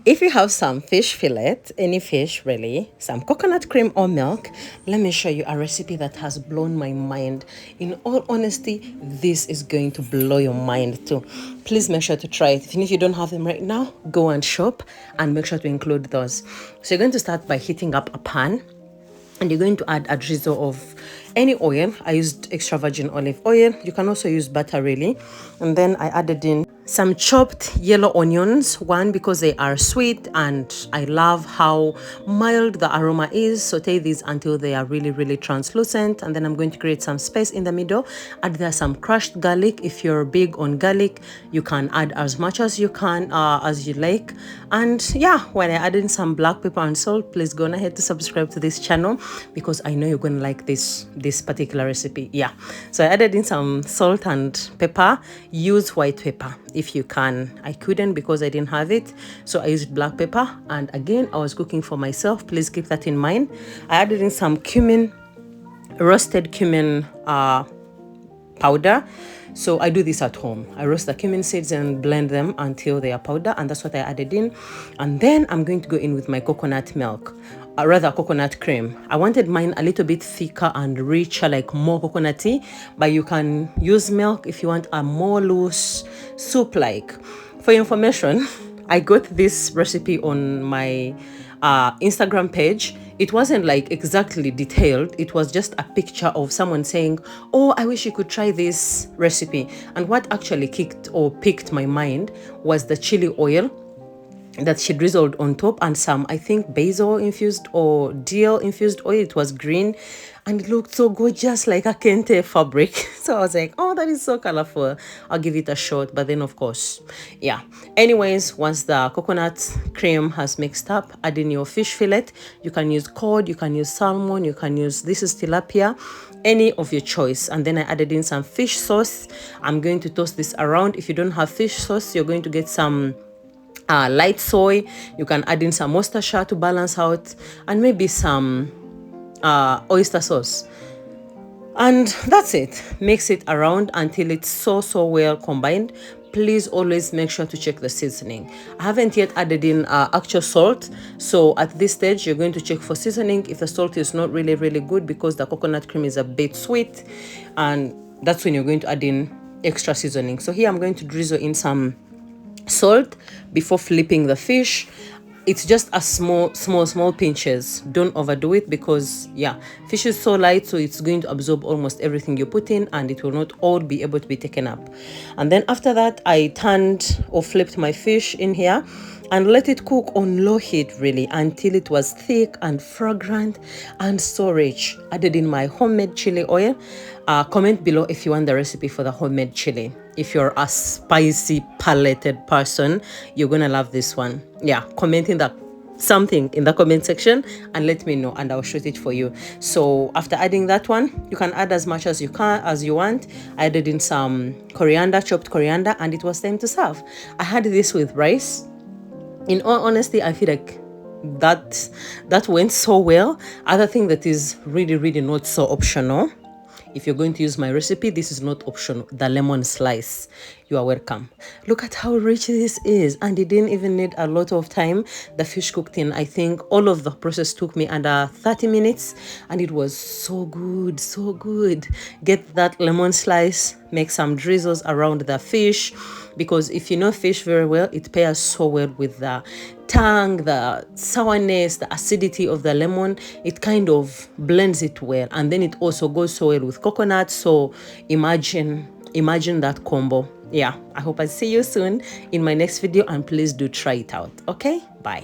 If you have some fish fillet, any fish really, some coconut cream or milk, let me show you a recipe that has blown my mind. In all honesty, this is going to blow your mind too. Please make sure to try it. Even if you don't have them right now, go and shop and make sure to include those. So you're going to start by heating up a pan, and you're going to add a drizzle of any oil. I used extra virgin olive oil. You can also use butter really. And then I added in some chopped yellow onions, one because they are sweet and I love how mild the aroma is. Saute these until they are really translucent, and then I'm going to create some space in the middle. Add there some crushed garlic. If you're big on garlic, you can add as much as you can, as you like. And yeah, when I add in some black pepper and salt, please go ahead to subscribe to this channel because I know you're going to like this particular recipe. Yeah, so I added in some salt and pepper. Use white pepper if you can. I couldn't because I didn't have it, so I used black pepper. And again, I was cooking for myself, please keep that in mind. I added in some cumin, roasted cumin powder. So I do this at home. I roast the cumin seeds and blend them until they are powder, and that's what I added in. And then I'm going to go in with my coconut milk, rather coconut cream. I wanted mine a little bit thicker and richer, like more coconutty, but you can use milk if you want a more loose soup like. For your information, I got this recipe on my Instagram page. It wasn't like exactly detailed. It was just a picture of someone saying, oh, I wish you could try this recipe. And what actually picked my mind was the chili oil that she drizzled on top, and some, I think, basil infused or dill infused oil. It was green and it looked so gorgeous, like a kente fabric. So I was like, oh, that is so colorful, I'll give it a shot. But then of course, yeah, anyways, once the coconut cream has mixed up, add in your fish fillet. You can use cod, you can use salmon, you can use, this is tilapia, any of your choice. And then I added in some fish sauce. I'm going to toss this around. If you don't have fish sauce, you're going to get some light soy. You can add in some Worcestershire to balance out, and maybe some oyster sauce. And that's it. Mix it around until it's so well combined. Please always make sure to check the seasoning. I haven't yet added in actual salt, so at this stage you're going to check for seasoning if the salt is not really good, because the coconut cream is a bit sweet, and that's when you're going to add in extra seasoning. So here I'm going to drizzle in some salt before flipping the fish. It's just a small pinches. Don't overdo it, because yeah, fish is so light, so it's going to absorb almost everything you put in, and it will not all be able to be taken up. And then after that, I turned or flipped my fish in here and let it cook on low heat really until it was thick and fragrant and so rich. Added in my homemade chili oil. Comment below if you want the recipe for the homemade chili. If you're a spicy palated person, you're gonna love this one. Yeah, comment in that something in the comment section and let me know, and I'll shoot it for you. So after adding that one, you can add as much as you want. I added in some coriander, chopped coriander, and it was time to serve. I had this with rice. In all honesty, I feel like that went so well. Other thing that is really not so optional, if you're going to use my recipe, this is not optional, the lemon slice. You are welcome. Look at how rich this is, and it didn't even need a lot of time. The fish cooked in, I think all of the process took me under 30 minutes, and it was so good. Get that lemon slice, make some drizzles around the fish, because if you know fish very well, it pairs so well with the tang, the sourness, the acidity of the lemon. It kind of blends it well, and then it also goes so well with coconut. So imagine that combo. Yeah, I hope I see you soon in my next video, and please do try it out. Okay, bye.